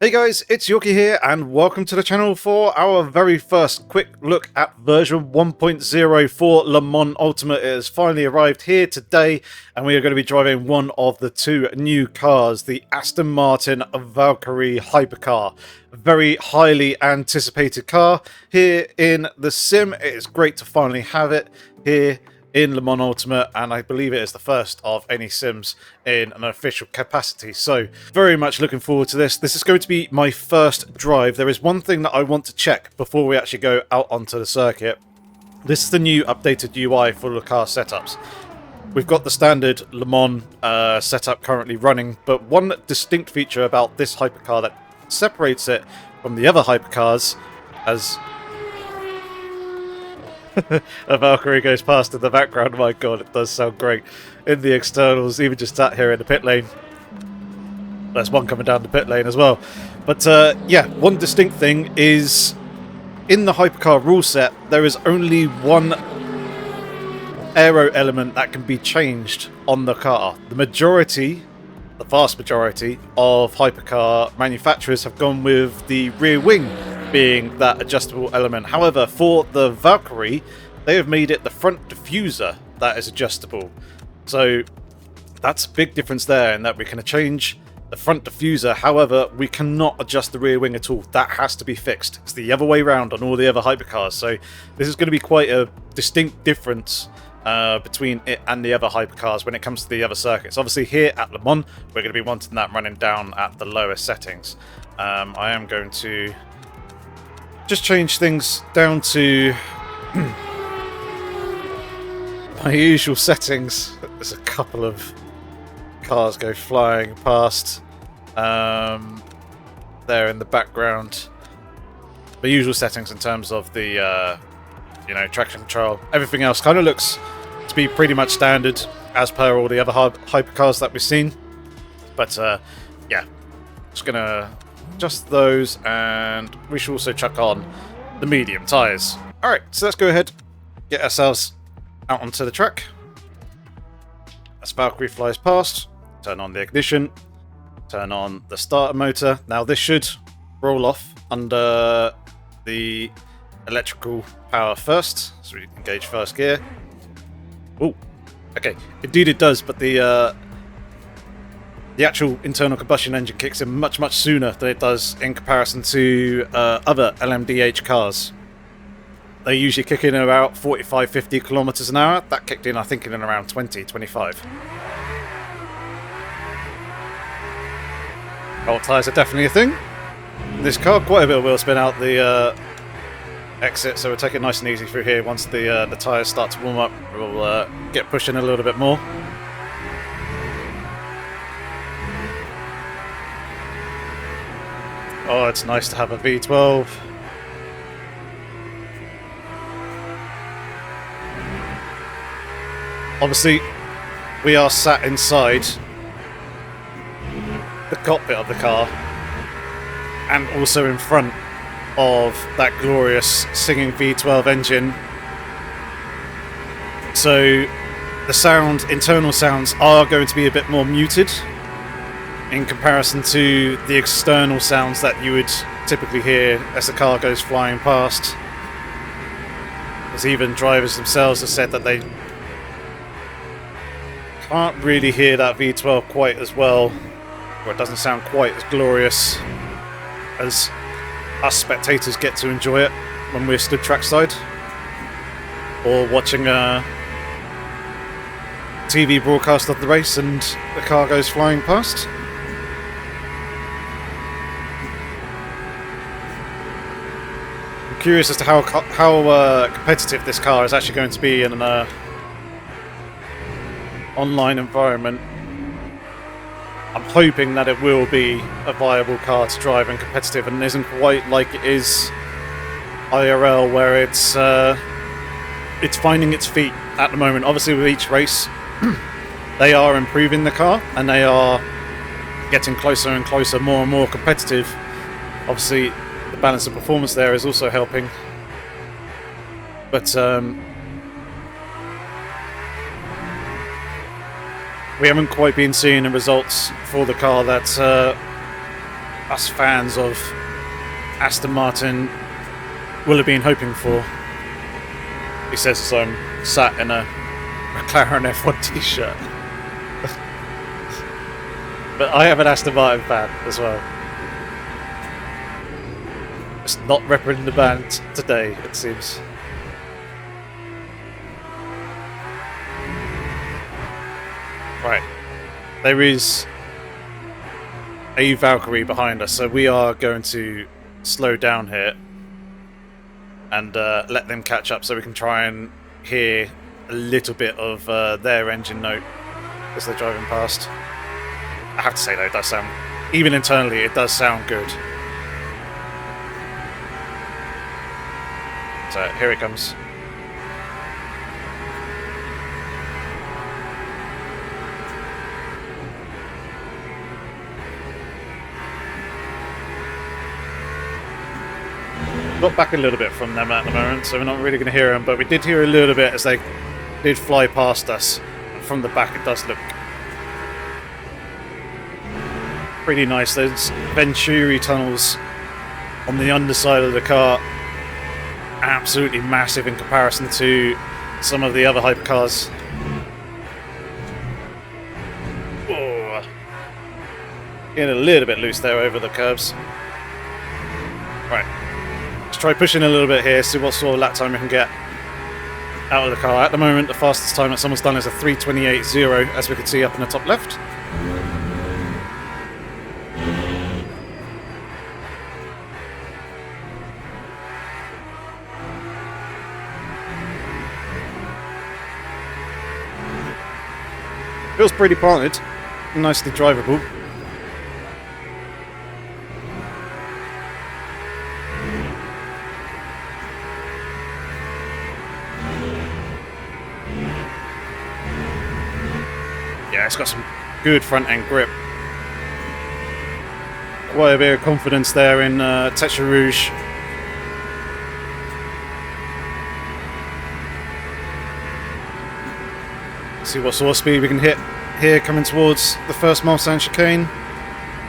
Hey guys, it's Yoki here and welcome to the channel for our very first quick look at version 1.0 for Le Mans Ultimate. It has finally arrived here today and we are going to be driving one of the two new cars, the Aston Martin Valkyrie hypercar. A very highly anticipated car here in the sim. It is great to finally have it here in Le Mans Ultimate, and I believe it is the first of any sims in an official capacity, so very much looking forward to this. This is going to be my first drive. There is one thing that I want to check before we actually go out onto the circuit. This is the new updated UI for the car setups. We've got the standard Le Mans setup currently running, but one distinct feature about this hypercar that separates it from the other hypercars, as a Valkyrie goes past in the background. My god, it does sound great in the externals, even just sat here in the pit lane. There's one coming down the pit lane as well. But yeah, one distinct thing is in the hypercar rule set, there is only one aero element that can be changed on the car. The vast majority of hypercar manufacturers have gone with the rear wing being that adjustable element. However, for the Valkyrie, they have made it the front diffuser that is adjustable. So that's a big difference there in that we can change the front diffuser. However, we cannot adjust the rear wing at all. That has to be fixed. It's the other way around on all the other hypercars. So this is going to be quite a distinct difference between it and the other hypercars when it comes to the other circuits. Obviously here at Le Mans, we're going to be wanting that running down at the lowest settings. I am going to just change things down to my usual settings. There's a couple of cars go flying past there in the background. The usual settings in terms of the traction control. Everything else kind of looks to be pretty much standard as per all the other hypercars that we've seen. But yeah, just gonna adjust those, and we should also chuck on the medium tyres. Alright, so let's go ahead, get ourselves out onto the track. As Valkyrie flies past, turn on the ignition, turn on the starter motor. Now this should roll off under the electrical power first, so we engage first gear. Oh, okay, indeed it does, but the actual internal combustion engine kicks in much sooner than it does in comparison to other LMDH cars. They usually kick in about 45-50 kilometers an hour. That kicked in, I think, in around 20-25. Old tyres are definitely a thing. This car, quite a bit of wheel spin out the exit, so we'll take it nice and easy through here. Once the tyres start to warm up, we'll get pushing a little bit more. Oh, it's nice to have a V12. Obviously, we are sat inside the cockpit of the car and also in front of that glorious singing V12 engine. So the internal sounds are going to be a bit more muted in comparison to the external sounds that you would typically hear as the car goes flying past. As even drivers themselves have said that they can't really hear that V12 quite as well, or it doesn't sound quite as glorious as us spectators get to enjoy it when we're stood trackside or watching a TV broadcast of the race and the car goes flying past. Curious as to how competitive this car is actually going to be in an online environment. I'm hoping that it will be a viable car to drive and competitive, and isn't quite like it is IRL, where it's finding its feet at the moment. Obviously, with each race, they are improving the car and they are getting closer and closer, more and more competitive. Obviously, the balance of performance there is also helping, but we haven't quite been seeing the results for the car that us fans of Aston Martin will have been hoping for. He says as I'm sat in a McLaren F1 t-shirt. But I am an Aston Martin fan as well. Just not representing the band today, it seems. Right. There is a Valkyrie behind us, so we are going to slow down here and let them catch up so we can try and hear a little bit of their engine note as they're driving past. I have to say though, it does sound, even internally, it does sound good. So here it comes. Got back a little bit from them at the moment, so we're not really going to hear them, but we did hear a little bit as they did fly past us. From the back it does look pretty nice. Those Venturi tunnels on the underside of the car, absolutely massive in comparison to some of the other hypercars. Oh, getting a little bit loose there over the curves. Right. Let's try pushing a little bit here, see what sort of lap time we can get out of the car. At the moment, the fastest time that someone's done is a 3:28.0, as we can see up in the top left. Feels pretty planted, nicely drivable. Yeah, it's got some good front end grip. Quite a bit of confidence there in Tetra Rouge. See what sort of speed we can hit here coming towards the first Mulsanne chicane.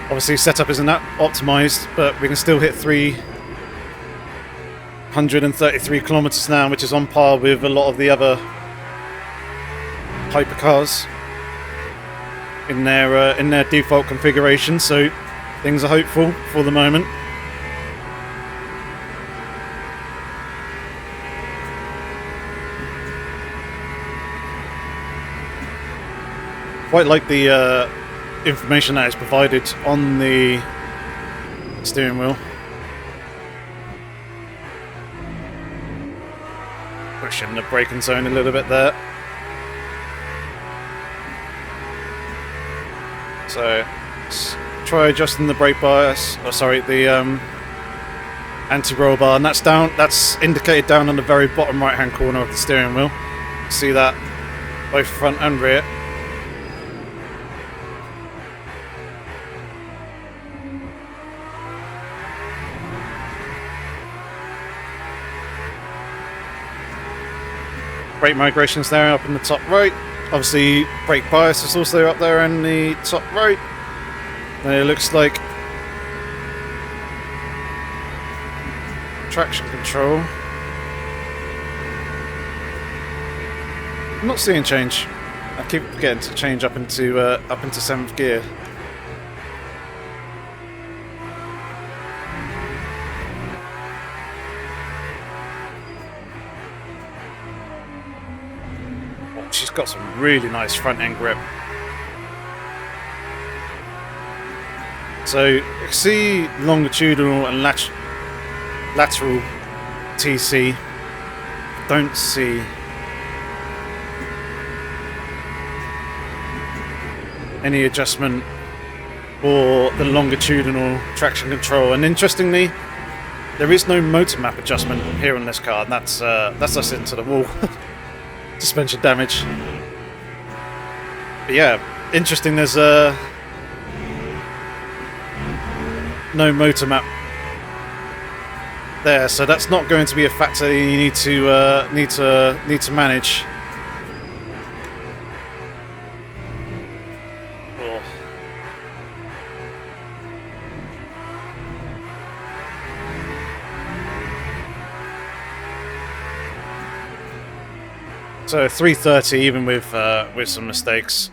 Obviously setup isn't that optimised, but we can still hit 333 kilometers an hour, which is on par with a lot of the other hypercars in their default configuration, so things are hopeful for the moment. Quite like the information that is provided on the steering wheel. Pushing the braking zone a little bit there. So let's try adjusting the brake bias, or sorry, the anti-roll bar, and that's down. That's indicated down on the very bottom right-hand corner of the steering wheel. See that both front and rear. Brake migrations there up in the top right. Obviously, brake bias is also up there in the top right. And it looks like traction control. I'm not seeing change. I keep forgetting to change up into 7th gear. She's got some really nice front end grip. So you can see longitudinal and lateral TC. Don't see any adjustment for the longitudinal traction control, and interestingly, there is no motor map adjustment here on this car, and that's us into the wall. Suspension damage. But yeah, interesting. There's no motor map there, so that's not going to be a factor you need to manage. So 330, even with some mistakes.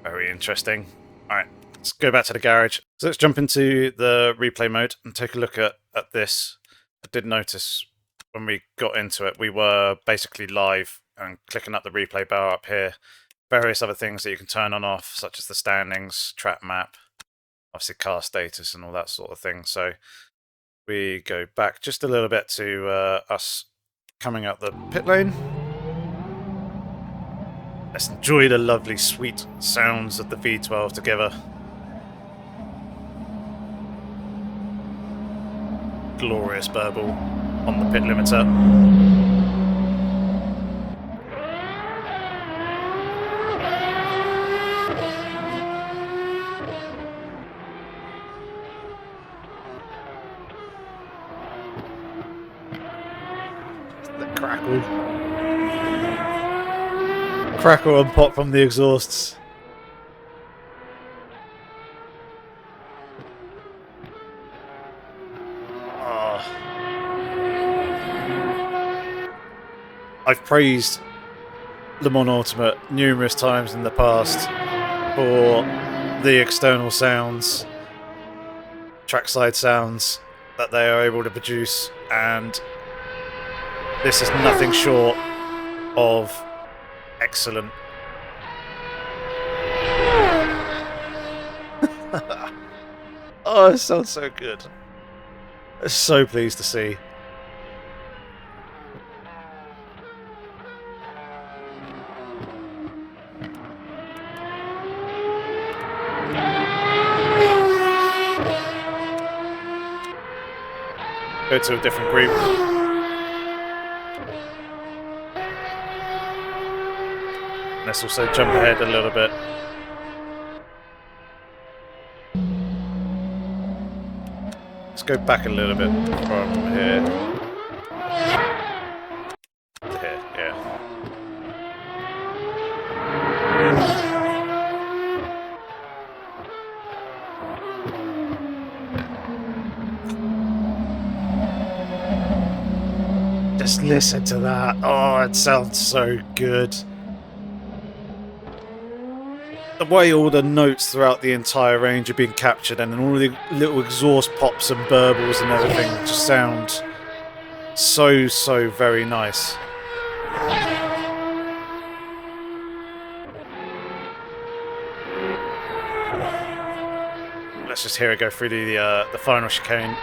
Very interesting. All right, let's go back to the garage. So let's jump into the replay mode and take a look at this. I did notice when we got into it, we were basically live and clicking up the replay bar up here. Various other things that you can turn on off, such as the standings, track map, obviously car status and all that sort of thing. So we go back just a little bit to us coming out the pit lane. Let's enjoy the lovely sweet sounds of the V12 together. Glorious burble on the pit limiter. The crackle and pop from the exhausts. I've praised Le Mans Ultimate numerous times in the past for the external sounds, trackside sounds that they are able to produce, and this is nothing short of excellent. Oh, it sounds so good. I'm so pleased to see. Go to a different group. Let's also jump ahead a little bit. Let's go back a little bit from here to here, yeah. Just listen to that. Oh, it sounds so good. The way all the notes throughout the entire range are being captured, and then all the little exhaust pops and burbles and everything just sound so very nice. Let's just hear it go through the final chicane.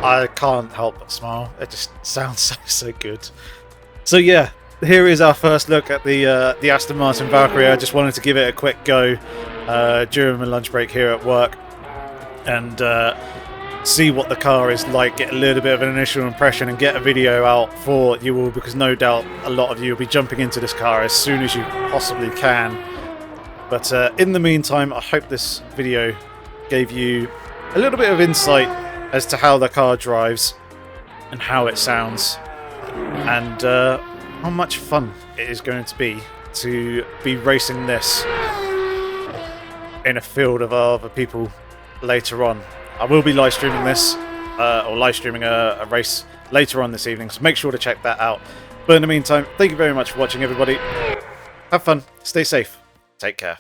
I can't help but smile. It just sounds so good. So yeah, here is our first look at the Aston Martin Valkyrie. I just wanted to give it a quick go during my lunch break here at work and see what the car is like, get a little bit of an initial impression and get a video out for you all, because no doubt a lot of you will be jumping into this car as soon as you possibly can. But in the meantime, I hope this video gave you a little bit of insight as to how the car drives and how it sounds, and how much fun it is going to be racing this in a field of other people later on. I will be live streaming this, or live streaming a race later on this evening, so make sure to check that out. But in the meantime, thank you very much for watching, everybody. Have fun, stay safe, take care.